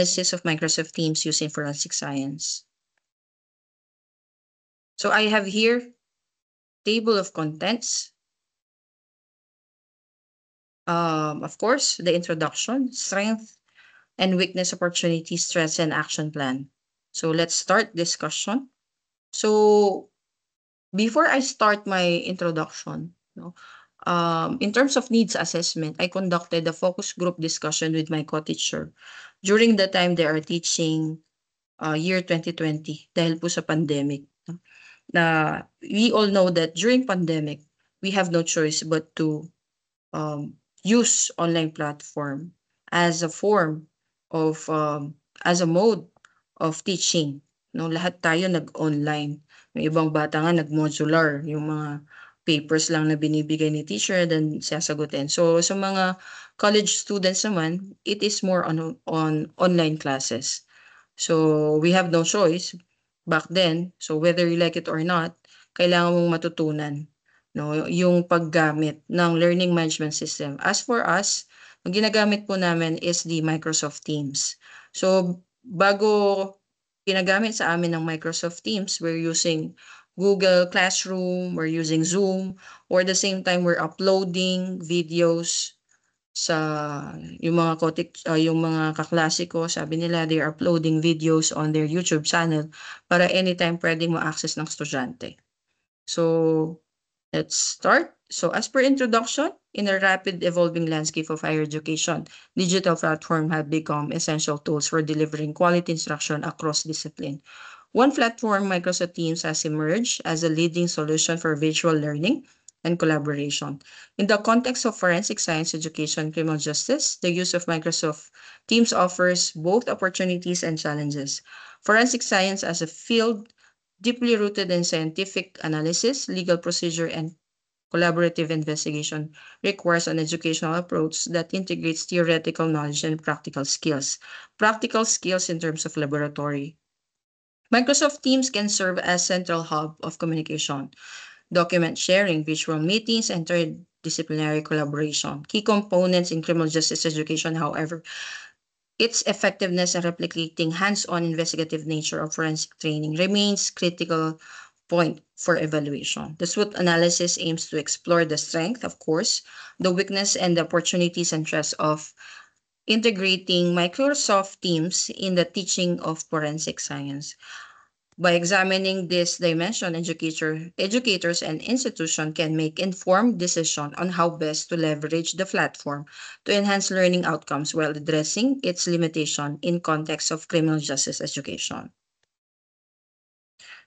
Analysis of Microsoft Teams using forensic science. So I have here table of contents. Of course, the introduction, strength and weakness, opportunities, threats, and action plan. So let's start discussion. So before I start my introduction, in terms of needs assessment, I conducted a focus group discussion with my co-teacher during the time they are teaching year 2020 dahil po sa pandemic. Na we all know that during pandemic, we have no choice but to use online platform as a form of as a mode of teaching. No, lahat tayo nag-online. Yung ibang bata nga nag-modular, yung mga papers lang na binibigay ni teacher then sasagutin. So sa mga college students naman, it is more on online classes. So we have no choice back then. So whether you like it or not, kailangan mong matutunan yung paggamit ng learning management system. As for us, ang ginagamit po namin is the Microsoft Teams. So bago ginagamit sa amin ng Microsoft Teams, we're using Google Classroom, we're using Zoom, or at the same time we're uploading videos sa yung mga yung mga kaklase ko, sabi nila they are uploading videos on their YouTube channel para anytime pwedeng ma-access ng estudyante. So let's start. So as per introduction, in a rapid evolving landscape of higher education, digital platforms have become essential tools for delivering quality instruction across discipline. One platform, Microsoft Teams, has emerged as a leading solution for visual learning and collaboration. In the context of forensic science education and criminal justice, the use of Microsoft Teams offers both opportunities and challenges. Forensic science as a field deeply rooted in scientific analysis, legal procedure, and collaborative investigation requires an educational approach that integrates theoretical knowledge and practical skills. Practical skills in terms of laboratory. Microsoft Teams can serve as central hub of communication, document sharing, visual meetings, and interdisciplinary collaboration. Key components in criminal justice education, however, its effectiveness in replicating hands-on investigative nature of forensic training remains critical point for evaluation. The SWOT analysis aims to explore the strength, of course, the weakness, and the opportunities and threats of integrating Microsoft Teams in the teaching of forensic science. By examining this dimension, educators and institutions can make informed decisions on how best to leverage the platform to enhance learning outcomes while addressing its limitation in context of criminal justice education.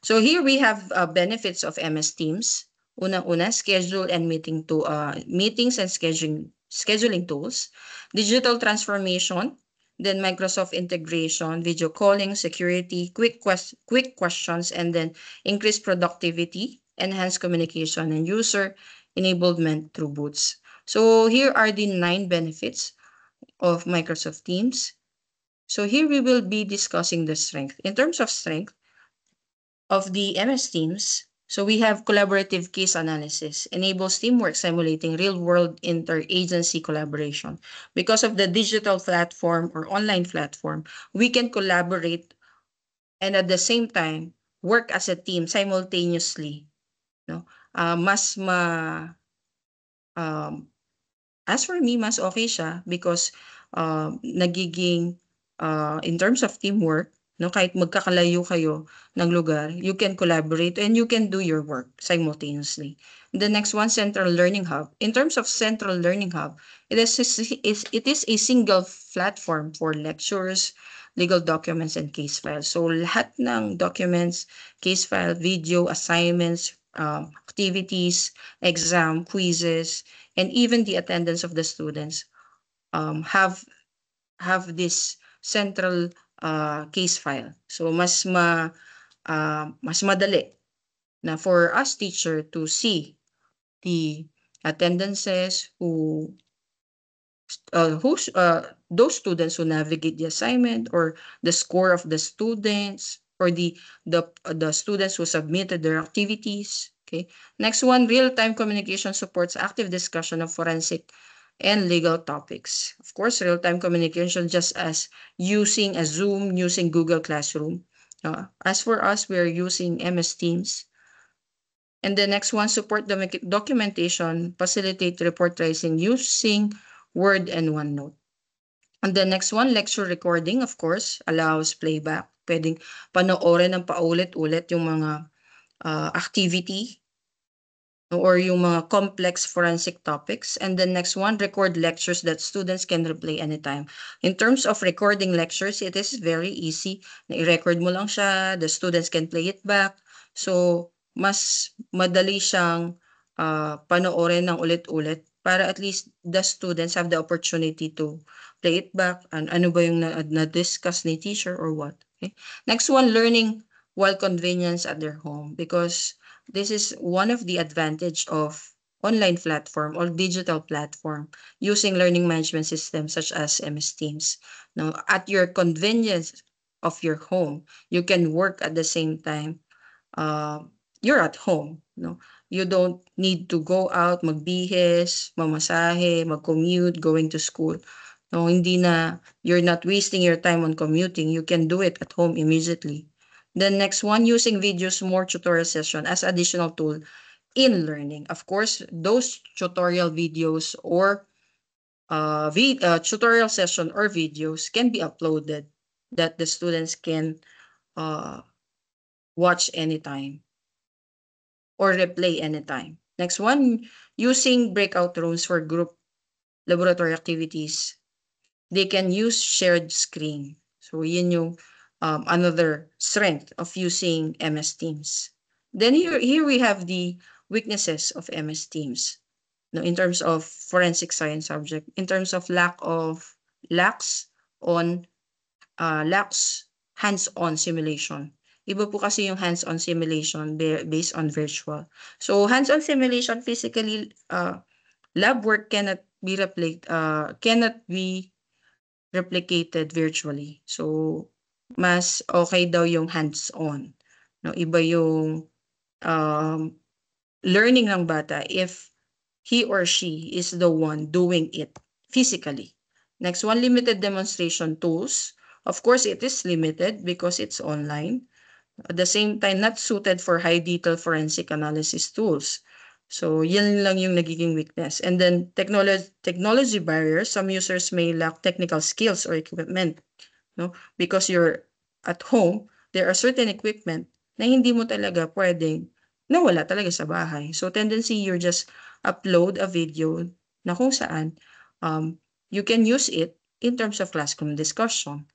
So here we have benefits of MS Teams. Unang-una, schedule and meetings and scheduling tools, digital transformation, then Microsoft integration, video calling, security, quick questions, and then increased productivity, enhanced communication, and user enablement through boots. So here are the 9 benefits of Microsoft Teams. So here we will be discussing the strength. In terms of strength of the MS Teams, so we have collaborative case analysis, enables teamwork simulating real-world interagency collaboration. Because of the digital platform or online platform, we can collaborate and at the same time work as a team simultaneously. No? As for me, mas okay siya because nagiging in terms of teamwork, kahit magkakalayo kayo ng lugar, you can collaborate and you can do your work simultaneously. The next one, Central Learning Hub. In terms of Central Learning Hub, it is a single platform for lectures, legal documents, and case files. So lahat ng documents, case file, video, assignments, activities, exam, quizzes, and even the attendance of the students have this central case file. So mas madali na for us teacher to see the attendances those students who navigate the assignment or the score of the students or the students who submitted their activities. Okay. Next one, real-time communication supports active discussion of forensic and legal topics. Of course, real-time communication just as using a Zoom, using Google Classroom. As for us, we're using MS Teams. And the next one, support documentation, facilitate report writing using Word and OneNote. And the next one, lecture recording, of course, allows playback. Pwedeng panoorin ng paulit-ulit yung mga activity or yung mga complex forensic topics. And the next one, record lectures that students can replay anytime. In terms of recording lectures, it is very easy. I-record mo lang siya, the students can play it back. So, mas madali siyang panoorin ng ulit-ulit para at least the students have the opportunity to play it back. Ano ba yung na-discuss ni teacher or what. Okay? Next one, learning while convenience at their home, because this is one of the advantage of online platform or digital platform using learning management systems such as MS Teams. Now, at your convenience of your home, you can work at the same time. You're at home. No? You don't need to go out, magbihis, mamasahe, mag-commute, going to school. No, hindi na, you're not wasting your time on commuting. You can do it at home immediately. The next one, using videos, more tutorial session as additional tool in learning. Of course, those tutorial videos or tutorial session or videos can be uploaded that the students can watch anytime or replay anytime. Next one, using breakout rooms for group laboratory activities. They can use shared screen. So yun yung another strength of using MS Teams. Then here we have the weaknesses of MS Teams. No, in terms of forensic science subject, in terms of lacks hands-on simulation. Iba po kasi yung hands-on simulation based on virtual. So hands-on simulation, physically, lab work cannot be replicated virtually. So mas okay daw yung hands-on. No, iba yung learning ng bata if he or she is the one doing it physically. Next one, limited demonstration tools. Of course, it is limited because it's online. At the same time, not suited for high detail forensic analysis tools. So, yan lang yung nagiging weakness. And then, technology barriers. Some users may lack technical skills or equipment. No? Because you're at home, there are certain equipment na hindi mo talaga pwedeng nawala talaga sa bahay. So, tendency, you just upload a video na kung saan you can use it in terms of classroom discussion.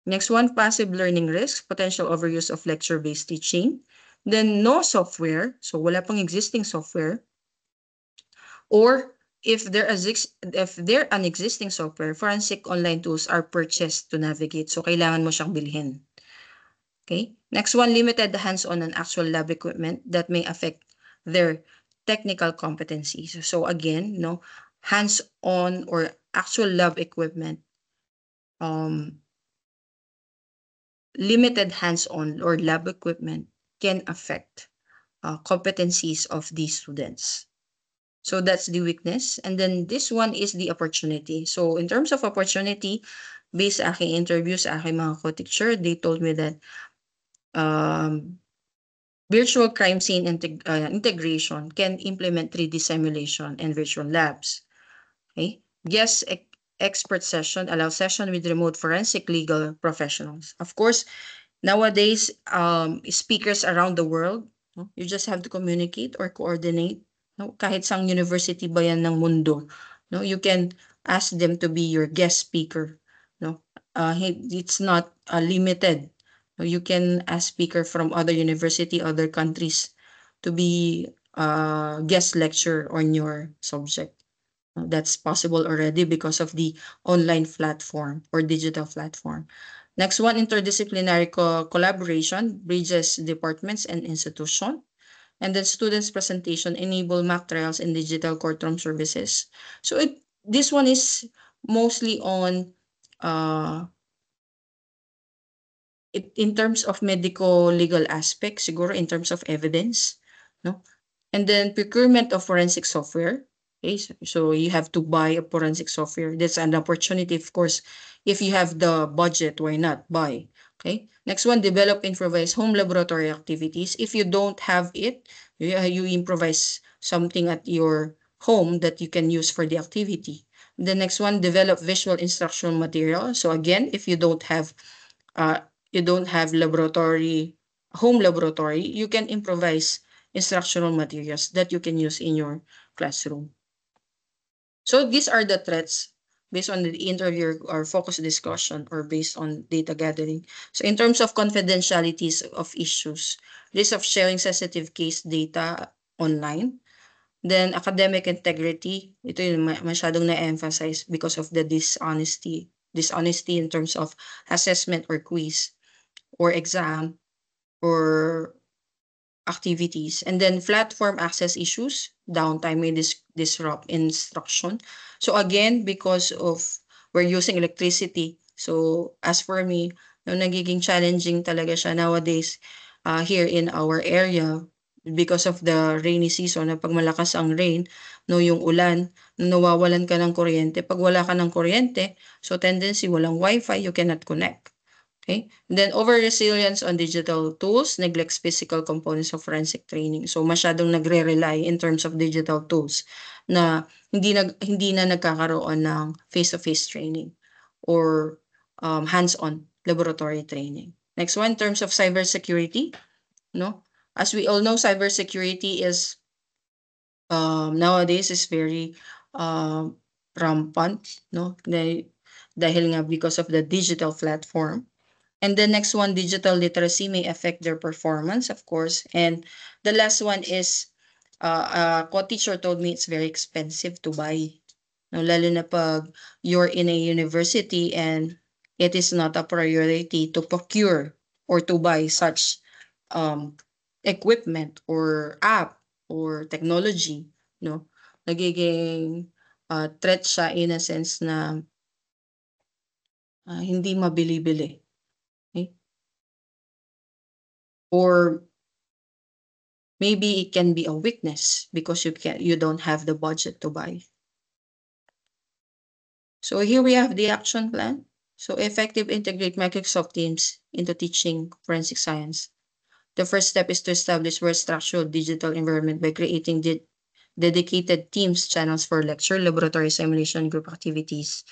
Next one, passive learning risks, potential overuse of lecture-based teaching. Then no software, so wala pang existing software. Or if there an existing software, forensic online tools are purchased to navigate. So kailangan mo siyang bilhin. Okay? Next one, limited hands-on and actual lab equipment that may affect their technical competencies. So again, no, hands-on or actual lab equipment, limited hands-on or lab equipment can affect competencies of these students. So that's the weakness. And then this one is the opportunity. So in terms of opportunity, based sa aking interview sa aking mga co-teacher, they told me that virtual crime scene integration can implement 3D simulation and virtual labs. Okay? Guest expert session allows session with remote forensic legal professionals. Of course, nowadays, speakers around the world, no? You just have to communicate or coordinate. No? Kahit sang university ba yan ng mundo, no? You can ask them to be your guest speaker. No? It's not limited. No? You can ask speaker from other university, other countries to be guest lecturer on your subject. That's possible already because of the online platform or digital platform. Next one, interdisciplinary collaboration bridges departments and institution. And then students' presentation enable mock trials and digital courtroom services. So this one is mostly on in terms of medical legal aspects, siguro in terms of evidence, no? And then procurement of forensic software. Okay, so you have to buy a forensic software. That's an opportunity, of course. If you have the budget, why not buy? Okay. Next one, develop improvise home laboratory activities. If you don't have it, you improvise something at your home that you can use for the activity. The next one, develop visual instructional material. So again, if uh, you don't have home laboratory, you can improvise instructional materials that you can use in your classroom. So these are the threats based on the interview or focus discussion or based on data gathering. So in terms of confidentialities of issues, risk of sharing sensitive case data online, then academic integrity, ito yung masyadong na-emphasize because of the dishonesty. Dishonesty in terms of assessment or quiz or exam or activities. And then platform access issues, downtime may disrupt instruction. So again, because of we're using electricity. So as for me, no, nagiging challenging talaga siya nowadays here in our area because of the rainy season na pag malakas ang rain, no, yung ulan, nawawalan ka ng kuryente. Pag wala ka ng kuryente, so tendency walang wifi, you cannot connect. Okay. And then over-resilience on digital tools neglects physical components of forensic training. So masyadong nagre-rely in terms of digital tools na hindi na nagkakaroon ng face-to-face training or hands-on laboratory training. Next one, in terms of cybersecurity, no? As we all know, cybersecurity is nowadays is very rampant, no? Dahil nga because of the digital platform. And the next one, digital literacy may affect their performance, of course. And the last one is, co-teacher told me it's very expensive to buy. No, lalo na pag you're in a university and it is not a priority to procure or to buy such um, equipment or app or technology. No? Nagiging threat siya in a sense na hindi mabili-bili. Okay? Or maybe it can be a weakness because you don't have the budget to buy. So here we have the action plan. So effective integrate Microsoft Teams into teaching forensic science. The first step is to establish well structured digital environment by creating dedicated Teams channels for lecture, laboratory simulation, group activities.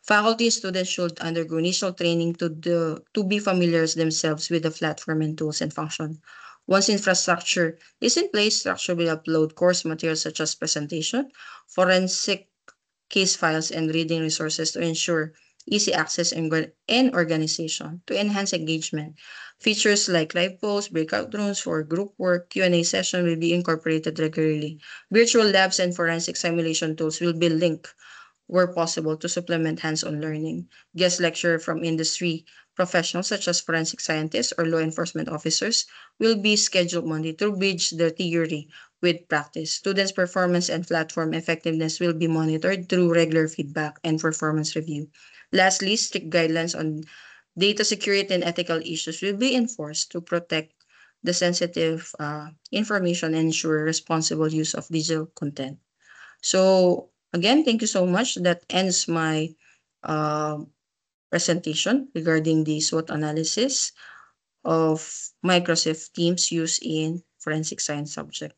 Faculty students should undergo initial training to be familiar themselves with the platform and tools and function. Once infrastructure is in place, structure will upload course materials such as presentation, forensic case files, and reading resources to ensure easy access and organization. To enhance engagement, features like live polls, breakout rooms for group work, Q&A session will be incorporated regularly. Virtual labs and forensic simulation tools will be linked where possible to supplement hands-on learning. Guest lecture from industry professionals such as forensic scientists or law enforcement officers will be scheduled monthly to bridge the theory with practice. Students' performance and platform effectiveness will be monitored through regular feedback and performance review. Lastly, strict guidelines on data security and ethical issues will be enforced to protect the sensitive information and ensure responsible use of digital content. So again, thank you so much. That ends my uh, presentation regarding the SWOT analysis of Microsoft Teams used in forensic science subject.